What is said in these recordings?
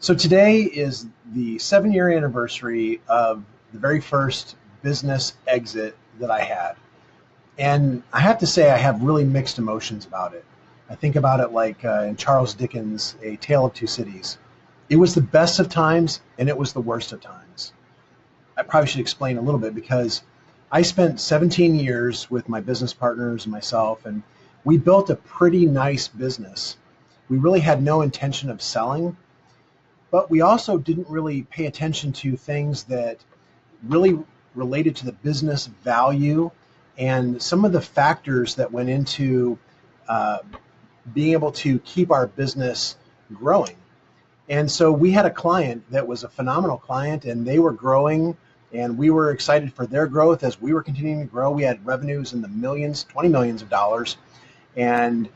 So today is the 7-year anniversary of the very first business exit that I had. And I have to say, I have really mixed emotions about it. I think about it like in Charles Dickens' A Tale of Two Cities. It was the best of times and it was the worst of times. I probably should explain a little bit because I spent 17 years with my business partners and myself, and we built a pretty nice business. We really had no intention of selling, but we also didn't really pay attention to things that really related to the business value and some of the factors that went into uh, being able to keep our business growing. And so we had a client that was a phenomenal client, and they were growing, and we were excited for their growth as we were continuing to grow. We had revenues in the millions, 20 millions of dollars, and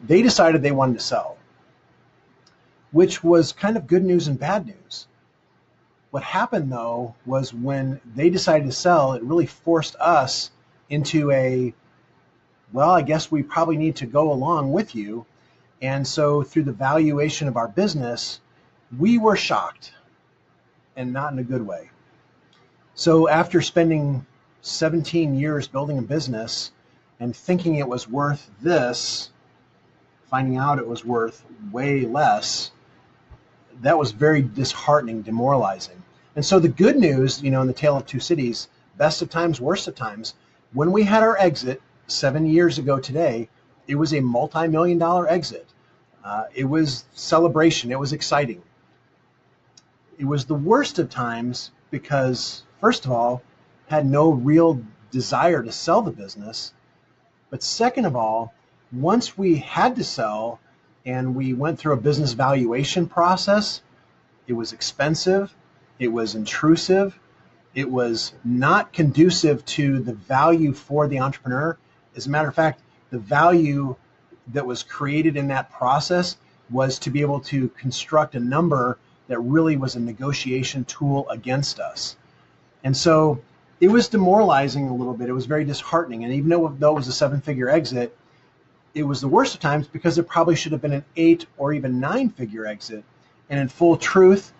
they decided they wanted to sell, which was kind of good news and bad news. What happened though was when they decided to sell, it really forced us into well, I guess we probably need to go along with you. And so through the valuation of our business, we were shocked, and not in a good way. So after spending 17 years building a business and thinking it was worth this, finding out it was worth way less, that was very disheartening, demoralizing. And so the good news, in the Tale of Two Cities, best of times, worst of times, when we had our exit 7 years ago today, it was a multi-million-dollar exit. It was celebration. It was exciting. It was the worst of times because, first of all, had no real desire to sell the business. But second of all, once we had to sell and we went through a business valuation process, it was expensive, it was intrusive, it was not conducive to the value for the entrepreneur. As a matter of fact, the value that was created in that process was to be able to construct a number that really was a negotiation tool against us. And so it was demoralizing a little bit. It was very disheartening. And even though it was a 7-figure exit, it was the worst of times because it probably should have been an 8 or even 9-figure exit. And in full truth,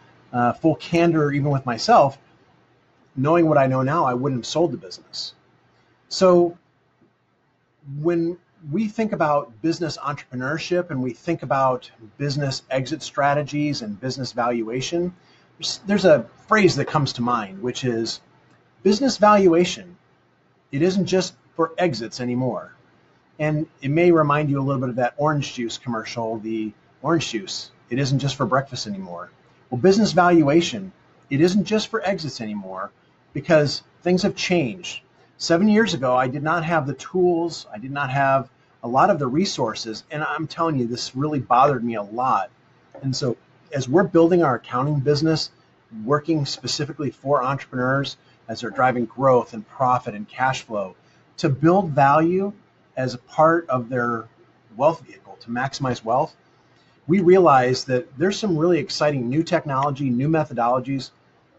full candor, even with myself, knowing what I know now, I wouldn't have sold the business. So when we think about business entrepreneurship and we think about business exit strategies and business valuation, there's a phrase that comes to mind, which is business valuation. It isn't just for exits anymore. And it may remind you a little bit of that orange juice commercial, the orange juice. It isn't just for breakfast anymore. Well, business valuation, it isn't just for exits anymore because things have changed. 7 years ago, I did not have the tools. I did not have a lot of the resources. And I'm telling you, this really bothered me a lot. And so as we're building our accounting business, working specifically for entrepreneurs as they're driving growth and profit and cash flow, to build value as a part of their wealth vehicle, to maximize wealth, we realize that there's some really exciting new technology, new methodologies.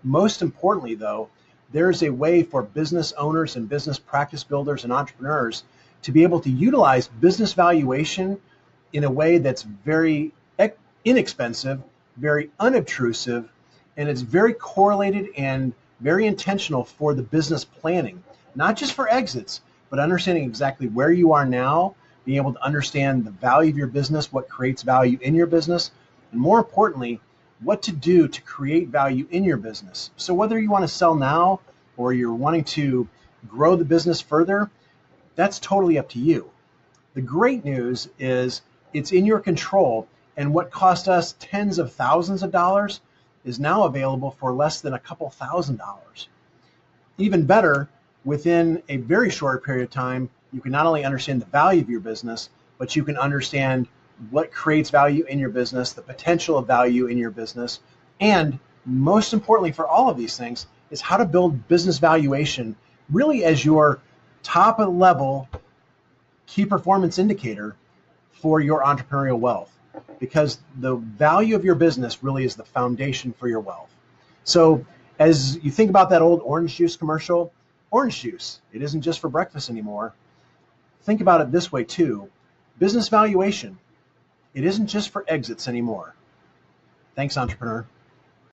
Most importantly, though, there's a way for business owners and business practice builders and entrepreneurs to be able to utilize business valuation in a way that's very inexpensive, very unobtrusive, and it's very correlated and very intentional for the business planning, not just for exits, but understanding exactly where you are now, being able to understand the value of your business, what creates value in your business, and more importantly, what to do to create value in your business. So whether you want to sell now or you're wanting to grow the business further, that's totally up to you. The great news is it's in your control, and what cost us tens of thousands of dollars is now available for less than a couple $1,000s. Even better, within a very short period of time, you can not only understand the value of your business, but you can understand what creates value in your business, the potential of value in your business, and most importantly for all of these things is how to build business valuation really as your top level key performance indicator for your entrepreneurial wealth, because the value of your business really is the foundation for your wealth. So as you think about that old orange juice commercial, orange juice, it isn't just for breakfast anymore. Think about it this way too. Business valuation, it isn't just for exits anymore. Thanks, entrepreneur.